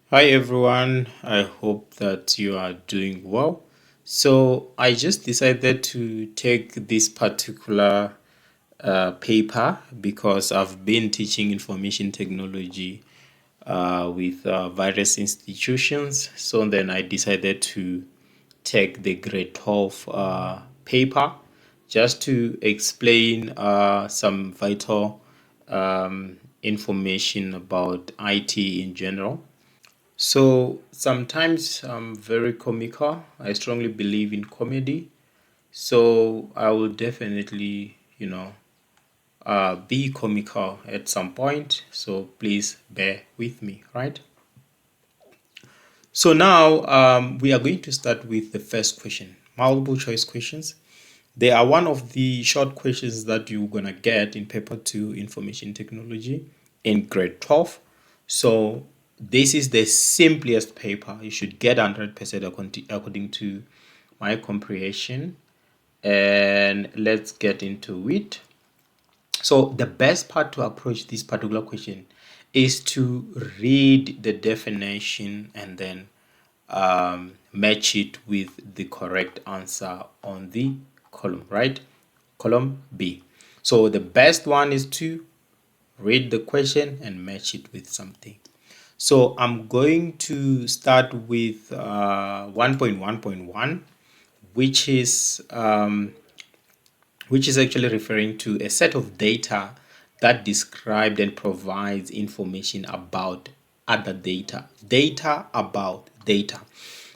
Hi everyone, I hope that you are doing well. So I just decided to take this particular paper because I've been teaching information technology with various institutions. So then I decided to take the grade 12 paper just to explain some vital information about IT in general. So sometimes I'm very comical. I strongly believe in comedy. So I will definitely, be comical at some point. So please bear with me, right? So now we are going to start with the first question, multiple choice questions. They are one of the short questions that you're gonna get in paper 2 information technology in grade 12. So this is the simplest paper. You should get 100% according to my comprehension. And let's get into it. So the best part to approach this particular question is to read the definition and then match it with the correct answer on the column, right? Column B. So the best one is to read the question and match it with something. So I'm going to start with 1.1.1, which is actually referring to a set of data that described and provides information about other data. Data about data.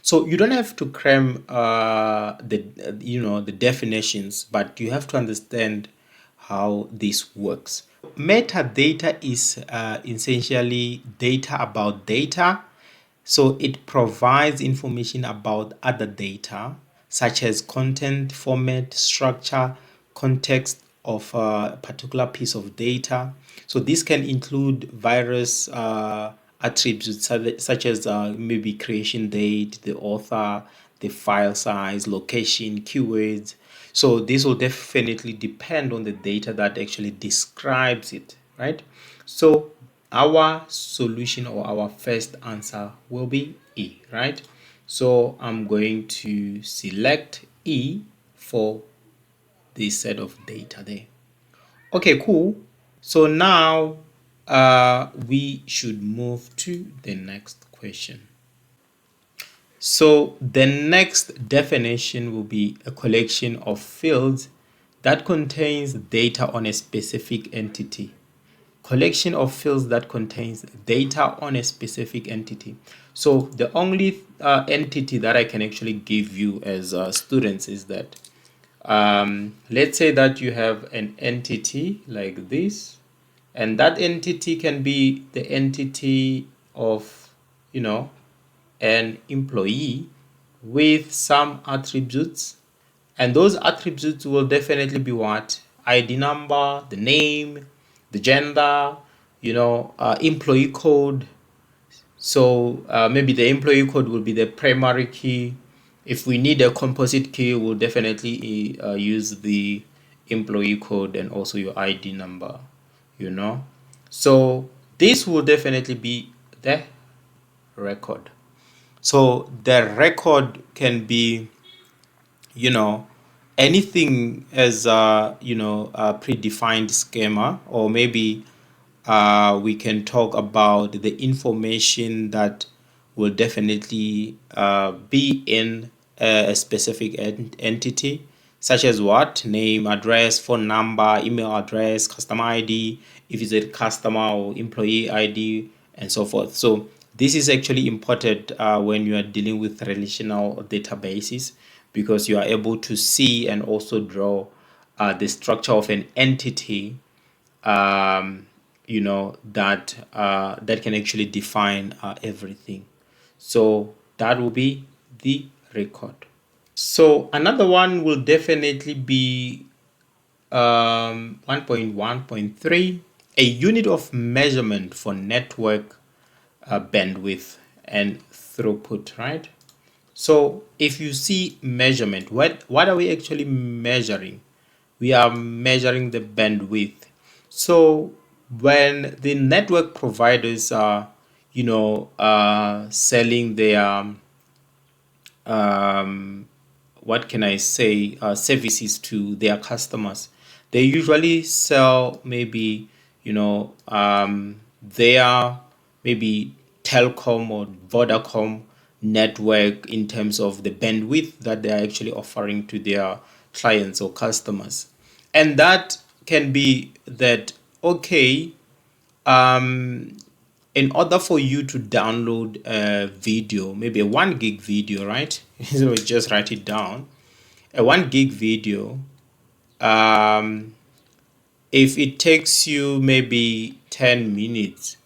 So you don't have to cram the definitions, but you have to understand how this works. Metadata is essentially data about data. So it provides information about other data, such as content, format, structure, context of a particular piece of data. So this can include various attributes such as maybe creation date, the author, the file size, location, keywords. So this will definitely depend on the data that actually describes it, right? So our solution or our first answer will be E, right? So I'm going to select E for this set of data there. Okay, cool. So now we should move to the next question. So the next definition will be a collection of fields that contains data on a specific entity. Collection of fields that contains data on a specific entity. So the only entity that I can actually give you as students is that let's say that you have an entity like this, and that entity can be the entity of, an employee with some attributes, and those attributes will definitely be what? ID number, the name, the gender, employee code. So maybe the employee code will be the primary key. If we need a composite key, we'll definitely use the employee code and also your ID number, you know. So this will definitely be the record. So the record can be, anything as a predefined schema, or maybe we can talk about the information that will definitely be in a specific entity, such as what? Name, address, phone number, email address, customer ID, if it's a customer or employee ID, and so forth. So this is actually important when you are dealing with relational databases, because you are able to see and also draw the structure of an entity, that can actually define everything. So that will be the record. So another one will definitely be 1.1.3, a unit of measurement for network bandwidth and throughput, right? So if you see measurement, what are we actually measuring? We are measuring the bandwidth. So when the network providers selling their um, what can I say, services to their customers. They usually sell maybe, their maybe telecom or Vodacom network in terms of the bandwidth that they are actually offering to their clients or customers. And that can be that, okay, um, in order for you to download a video, maybe a 1 gig video, right? So just write it down. A 1 gig video, um, if it takes you maybe 10 minutes,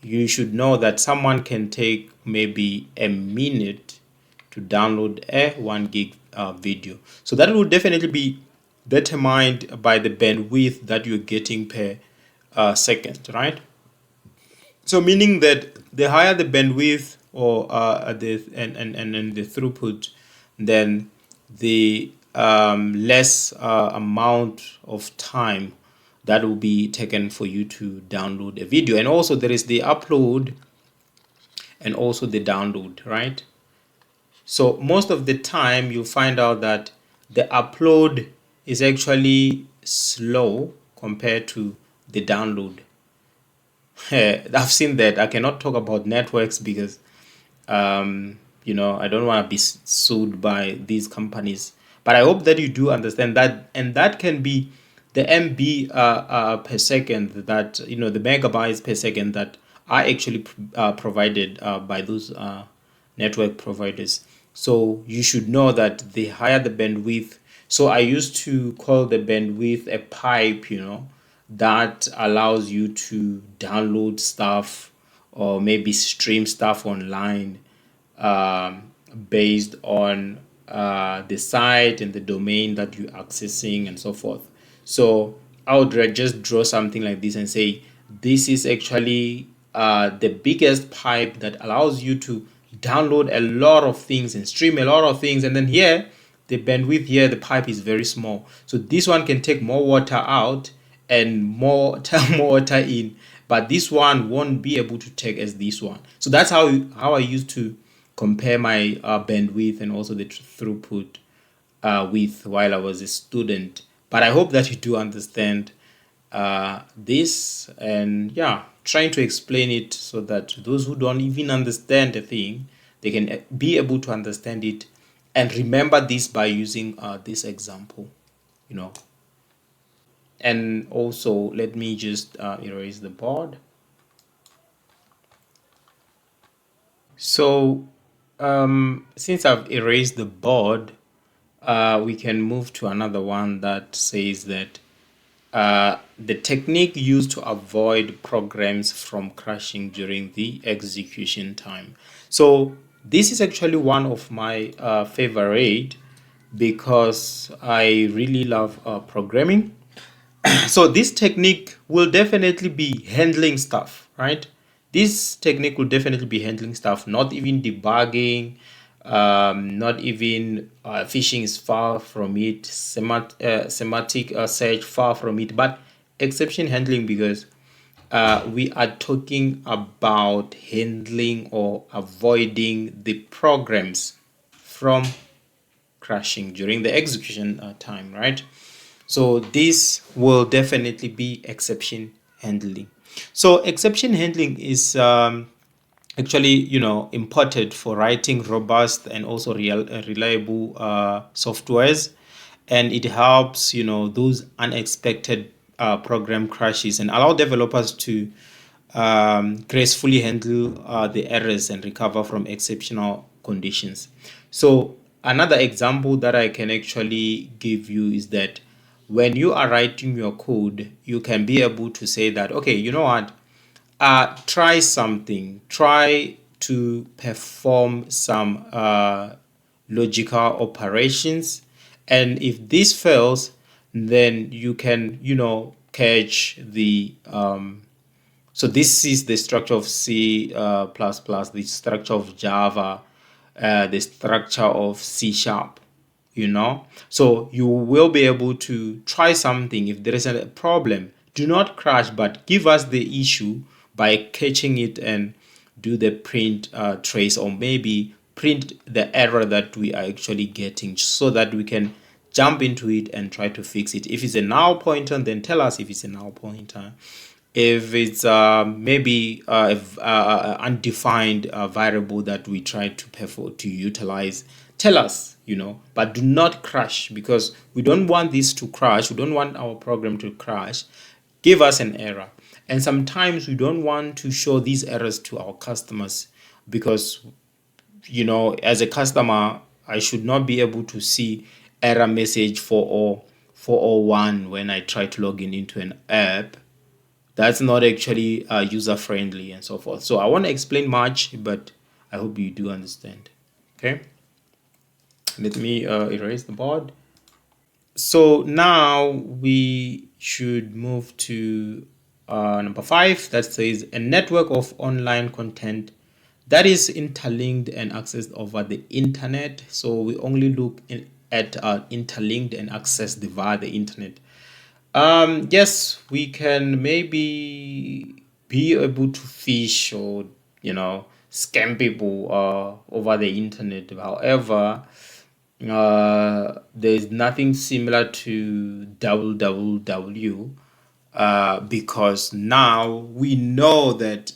you should know that someone can take maybe a minute to download a 1 gig video. So that will definitely be determined by the bandwidth that you're getting per second, right? So meaning that the higher the bandwidth or and the throughput, then the less amount of time that will be taken for you to download a video. And also there is the upload and also the download, right? So most of the time you find out that the upload is actually slow compared to the download. I've seen that. I cannot talk about networks because I don't want to be sued by these companies. But I hope that you do understand that, and that can be the MB per second, that the megabytes per second that are actually provided by those network providers. So you should know that the higher the bandwidth. So I used to call the bandwidth a pipe, that allows you to download stuff or maybe stream stuff online, based on the site and the domain that you're accessing and so forth. So I would just draw something like this and say this is actually the biggest pipe that allows you to download a lot of things and stream a lot of things. And then here, the bandwidth here, the pipe is very small. So this one can take more water out and more more water in, but this one won't be able to take as this one. So that's how I used to compare my bandwidth and also the throughput with while I was a student. But I hope that you do understand this, and yeah, trying to explain it so that those who don't even understand the thing, they can be able to understand it and remember this by using this example, you know. And also, let me just erase the board. So since I've erased the board, we can move to another one that says that the technique used to avoid programs from crashing during the execution time. So this is actually one of my favorite, because I really love programming. So this technique will definitely be handling stuff, right? This technique will definitely be handling stuff, not even debugging, not even phishing is far from it, semantic search far from it, but exception handling, because we are talking about handling or avoiding the programs from crashing during the execution time, right? So this will definitely be exception handling. So exception handling is actually, imported for writing robust and also reliable softwares, and it helps, those unexpected program crashes and allow developers to gracefully handle the errors and recover from exceptional conditions. So another example that I can actually give you is that when you are writing your code, you can be able to say that, okay, you know what, try something, try to perform some logical operations, and if this fails, then you can, catch the so this is the structure of C++, the structure of Java, the structure of C sharp, So you will be able to try something. If there is a problem, do not crash, but give us the issue by catching it and do the print trace, or maybe print the error that we are actually getting, so that we can jump into it and try to fix it. If it's a null pointer, then tell us if it's a null pointer. If it's maybe undefined variable that we try to perform to utilize, tell us, but do not crash, because we don't want this to crash. We don't want our program to crash. Give us an error. And sometimes we don't want to show these errors to our customers, because as a customer, I should not be able to see error message 401 when I try to log in into an app. That's not actually user friendly and so forth. So I want to explain much, but I hope you do understand. Okay, let me erase the board. So now we should move to number 5, that says a network of online content that is interlinked and accessed over the internet. So we only look at interlinked and accessed via the internet. Yes, we can maybe be able to fish or scam people over the internet. However, there's nothing similar to www, because now we know that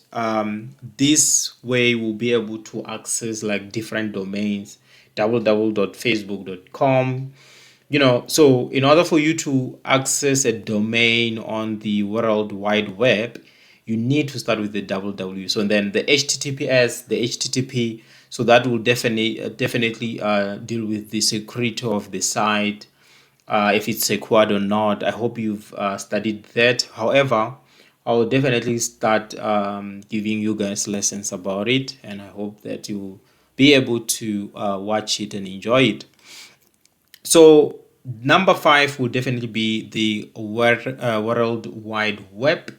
this way we'll be able to access like different domains, www.facebook.com. So in order for you to access a domain on the World Wide Web, you need to start with the www. So then the HTTPS, the HTTP, so that will definitely deal with the security of the site, if it's secured or not. I hope you've studied that. However, I will definitely start giving you guys lessons about it, and I hope that you be able to watch it and enjoy it. So number 5 will definitely be the World Wide Web,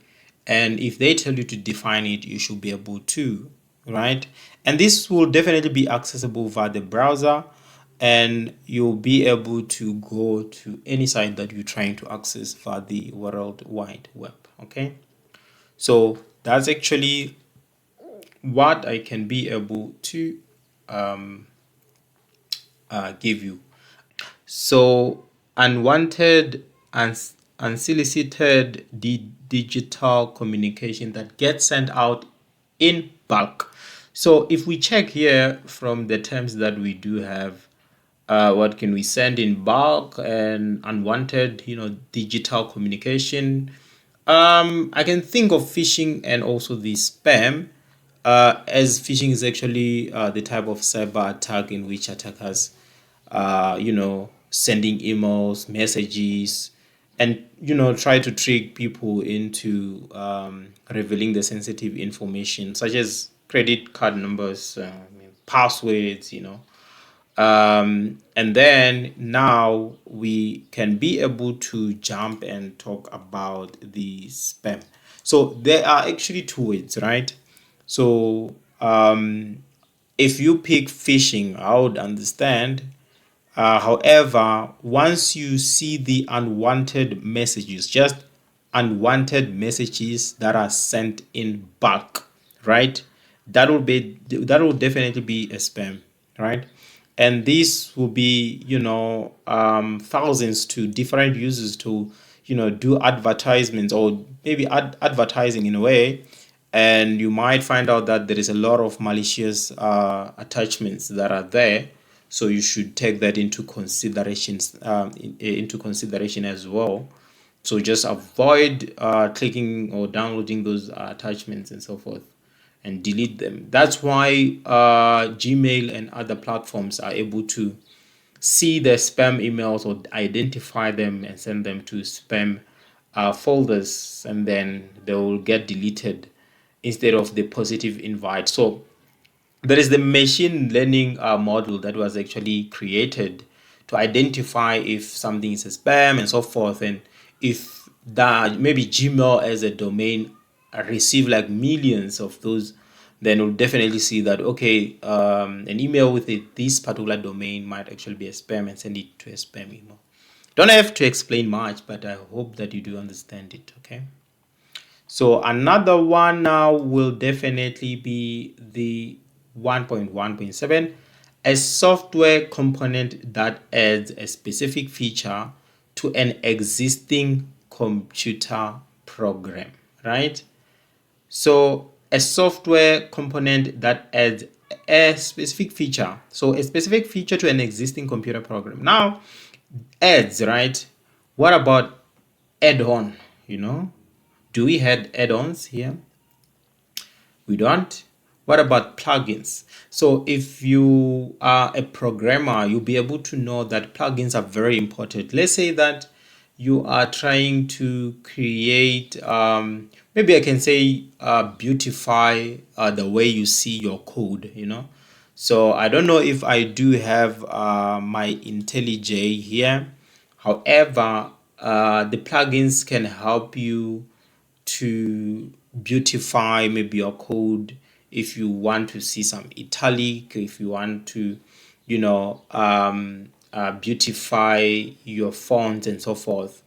and if they tell you to define it, you should be able to, right? And this will definitely be accessible via the browser, and you'll be able to go to any site that you're trying to access via the World Wide Web. Okay, so that's actually what I can be able to give you. So unwanted and unsolicited digital communication that gets sent out in bulk. So if we check here from the terms that we do have, what can we send in bulk and unwanted, digital communication? I can think of phishing and also the spam, as phishing is actually the type of cyber attack in which attackers, sending emails, messages, and try to trick people into revealing the sensitive information such as credit card numbers, passwords, and then now we can be able to jump and talk about the spam. So there are actually two ways, right? So if you pick phishing, I would understand. However, once you see the unwanted messages, just unwanted messages that are sent in bulk, right? That will definitely be a spam, right? And this will be thousands to different users to do advertisements, or maybe advertising in a way, and you might find out that there is a lot of malicious attachments that are there. So you should take that into into consideration as well. So just avoid clicking or downloading those attachments and so forth, and delete them. That's why Gmail and other platforms are able to see the spam emails or identify them and send them to spam folders, and then they will get deleted instead of the positive invite. So there is the machine learning model that was actually created to identify if something is a spam and so forth, and if that maybe Gmail as a domain receive like millions of those, then we'll definitely see that okay, an email with this particular domain might actually be a spam, and send it to a spam email. Don't have to explain much, but I hope that you do understand it. Okay, So another one now will definitely be the 1.1.7, a software component that adds a specific feature to an existing computer program, right? So a software component that adds a specific feature. So a specific feature to an existing computer program. Now, adds, right? What about add-on, Do we have add-ons here? We don't. What about plugins? So if you are a programmer, you'll be able to know that plugins are very important. Let's say that you are trying to create, maybe I can say, beautify the way you see your code. So I don't know if I do have my IntelliJ here. However, the plugins can help you to beautify maybe your code. If you want to see some italic, if you want to beautify your font and so forth,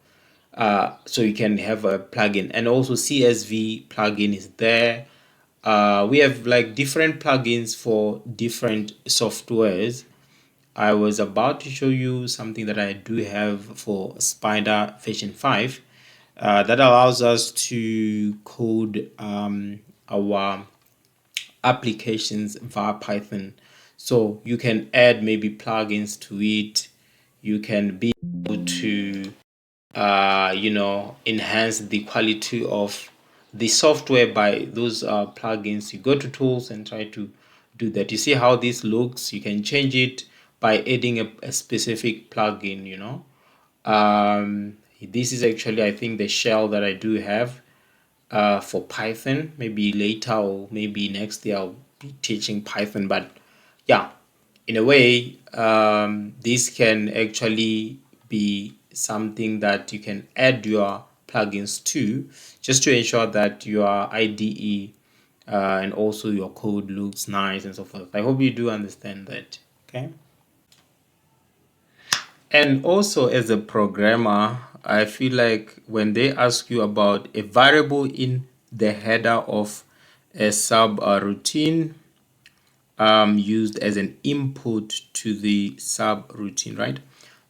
so you can have a plugin. And also CSV plugin is there. We have like different plugins for different softwares. I was about to show you something that I do have for Spider version 5 that allows us to code our applications via Python. So you can add maybe plugins to it. You can be able to enhance the quality of the software by those plugins. You go to tools and try to do that. You see how this looks. You can change it by adding a specific plugin. This is actually, I think, the shell that I do have for Python. Maybe later or maybe next year I'll be teaching Python. But yeah, in a way, this can actually be something that you can add your plugins to, just to ensure that your IDE and also your code looks nice and so forth. I hope you do understand that. Okay. And also, as a programmer, I feel like when they ask you about a variable in the header of a subroutine used as an input to the subroutine, right?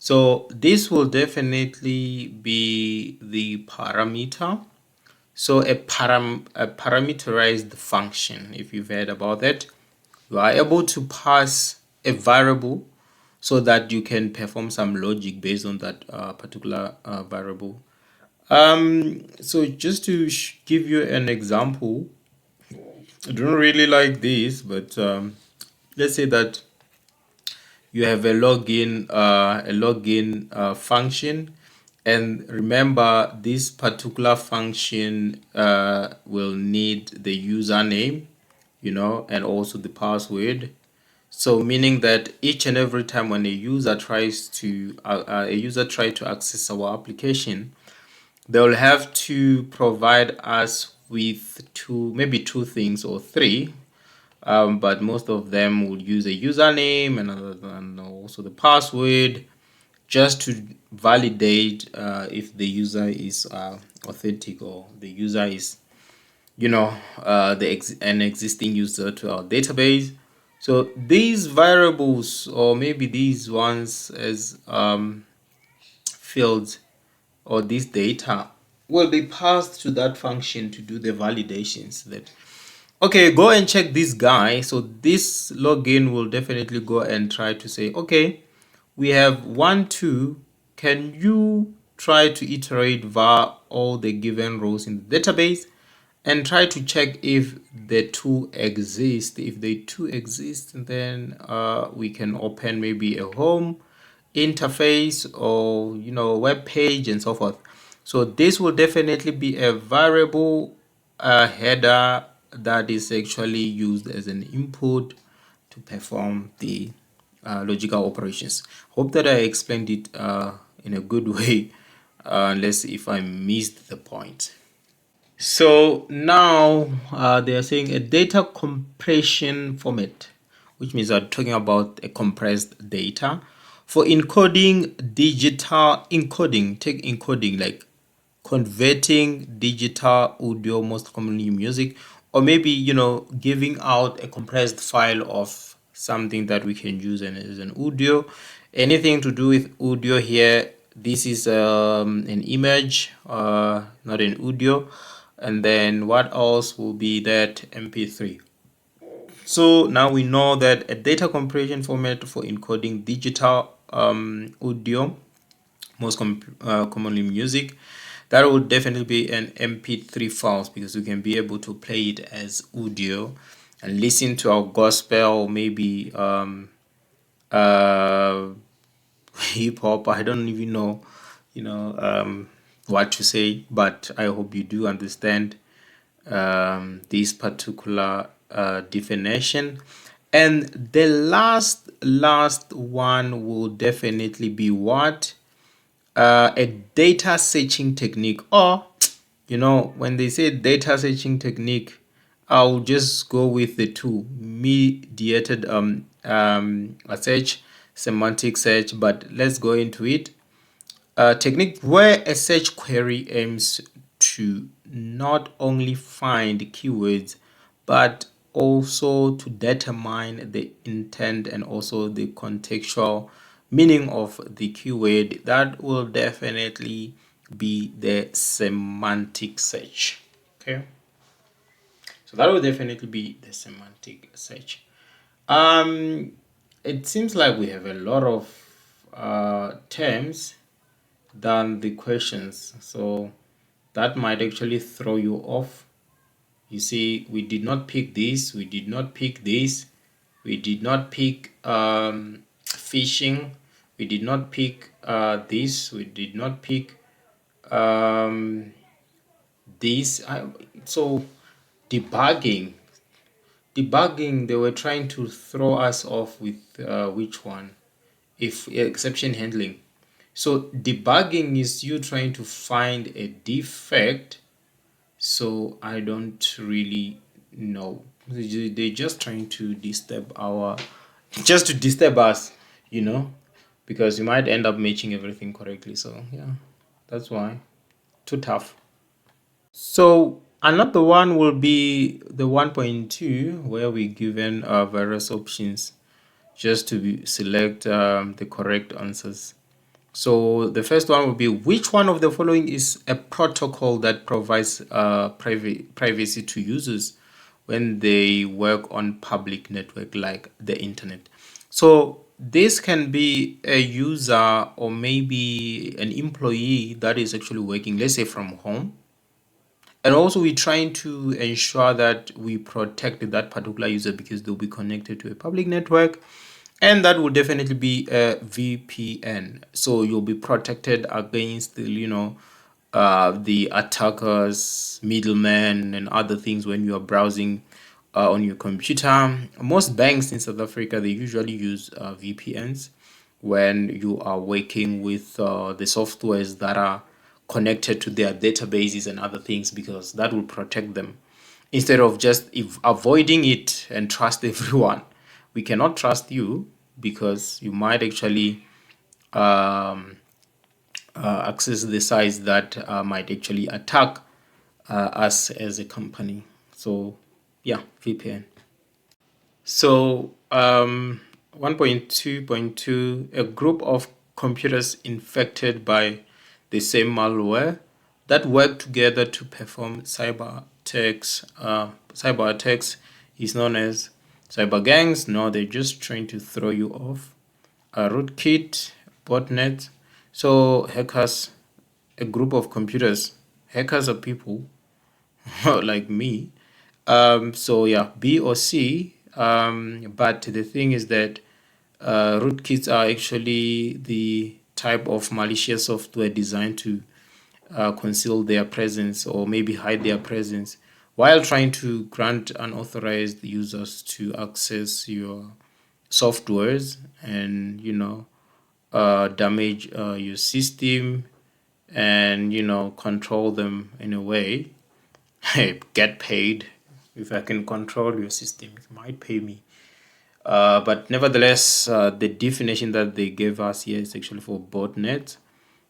So this will definitely be the parameter. So a parameterized function, if you've heard about that, you are able to pass a variable so that you can perform some logic based on that particular variable. So just to give you an example, I don't really like this, but let's say that you have a login function, and remember this particular function will need the username, and also the password. So meaning that each and every time when a user tries to access our application, they'll have to provide us with maybe two things or three, but most of them will use a username and also the password, just to validate if the user is authentic, or the user is an existing user to our database. So these variables, or maybe these ones as fields, or this data, will be passed to that function to do the validations. That, okay, go and check this guy. So this login will definitely go and try to say, okay, we have 1 2, can you try to iterate via all the given rows in the database and try to check if the two exist. If the two exist, then we can open maybe a home interface, or web page and so forth. So this will definitely be a variable header that is actually used as an input to perform the logical operations. Hope that I explained it in a good way, unless if I missed the point. So now they are saying a data compression format, which means they're talking about a compressed data for encoding, digital encoding. Take encoding like converting digital audio, most commonly music, or maybe giving out a compressed file of something that we can use and as an audio. Anything to do with audio here, this is an image, not an audio. And then what else will be that? MP3. So now we know that a data compression format for encoding digital audio, most commonly music, that would definitely be an MP3 files, because we can be able to play it as audio and listen to our gospel, maybe uh, hip hop. I don't even know, what to say, but I hope you do understand this particular definition. And the last one will definitely be what? A data searching technique, or when they say data searching technique, I'll just go with the two: mediated a search, semantic search. But let's go into it. A technique where a search query aims to not only find keywords but also to determine the intent and also the contextual meaning of the keyword. That will definitely be the semantic search. Okay, so that will definitely be the semantic search. It seems like we have a lot of terms than the questions, so that might actually throw you off. You see, we did not pick this, we did not pick this, we did not pick phishing, we did not pick this, we did not pick this. So debugging, they were trying to throw us off with which one? If exception handling. So debugging is you trying to find a defect. So I don't really know. They're just trying to disturb us, because you might end up matching everything correctly. So yeah, that's why. Too tough. So another one will be the 1.2, where we given various options just to select the correct answers. So the first one will be, which one of the following is a protocol that provides privacy to users when they work on public network like the internet? So this can be a user or maybe an employee that is actually working, let's say, from home. And also we're trying to ensure that we protect that particular user because they'll be connected to a public network. And that will definitely be a VPN. So you'll be protected against the attackers, middlemen, and other things when you are browsing on your computer. Most banks in South Africa, they usually use VPNs when you are working with the softwares that are connected to their databases and other things, because that will protect them instead of just avoiding it and trust everyone. We cannot trust you because you might actually access the sites that might actually attack us as a company. So yeah, VPN. So 1.2.2, a group of computers infected by the same malware that work together to perform cyber attacks is known as cyber gangs. No, they're just trying to throw you off. A rootkit, botnet. So hackers, a group of computers. Hackers are people like me. So yeah, B or C. But the thing is that rootkits are actually the type of malicious software designed to conceal their presence or maybe hide their presence while trying to grant unauthorized users to access your softwares and damage your system and control them in a way. Get paid. If I can control your system, you might pay me. But nevertheless, the definition that they gave us here is actually for botnet.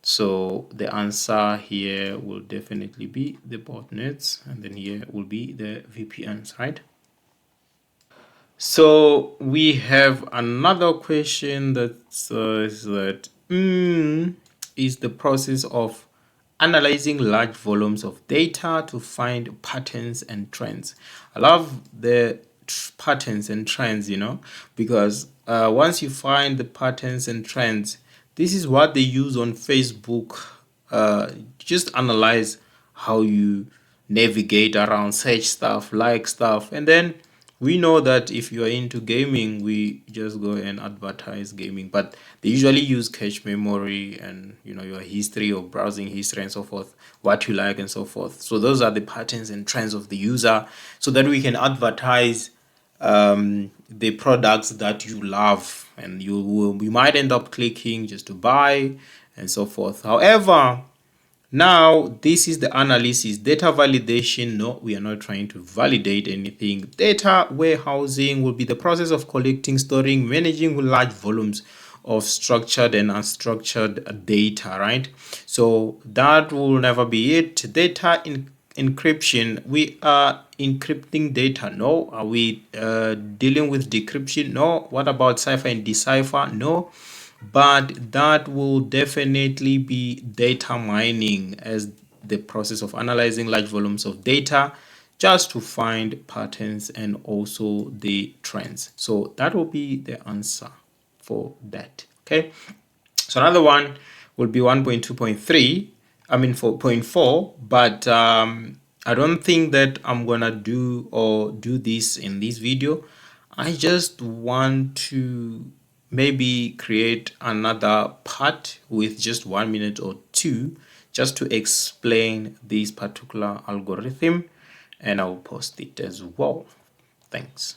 So the answer here will definitely be the botnets, and then here will be the VPNs, right? So we have another question that says that is the process of analyzing large volumes of data to find patterns and trends. I love the patterns and trends, because once you find the patterns and trends, this is what they use on Facebook. Just analyze how you navigate around, search stuff, like stuff, and then we know that if you are into gaming, we just go and advertise gaming, but they usually use cache memory and your history or browsing history and so forth, what you like and so forth. So those are the patterns and trends of the user, so that we can advertise the products that you love, and you might end up clicking just to buy and so forth. However, now, this is the analysis. Data validation, no, we are not trying to validate anything. Data warehousing will be the process of collecting, storing, managing large volumes of structured and unstructured data, right? So that will never be it. Data encryption, we are encrypting data. No. Are we dealing with decryption? No. What about cipher and decipher? No. But that will definitely be data mining, as the process of analyzing large volumes of data just to find patterns and also the trends. So that will be the answer for that. Okay. So another one will be 1.2.3, I mean 4.4, but I don't think that I'm gonna do this in this video. I just want to maybe create another part with just 1 minute or two just to explain this particular algorithm, and I'll post it as well. Thanks.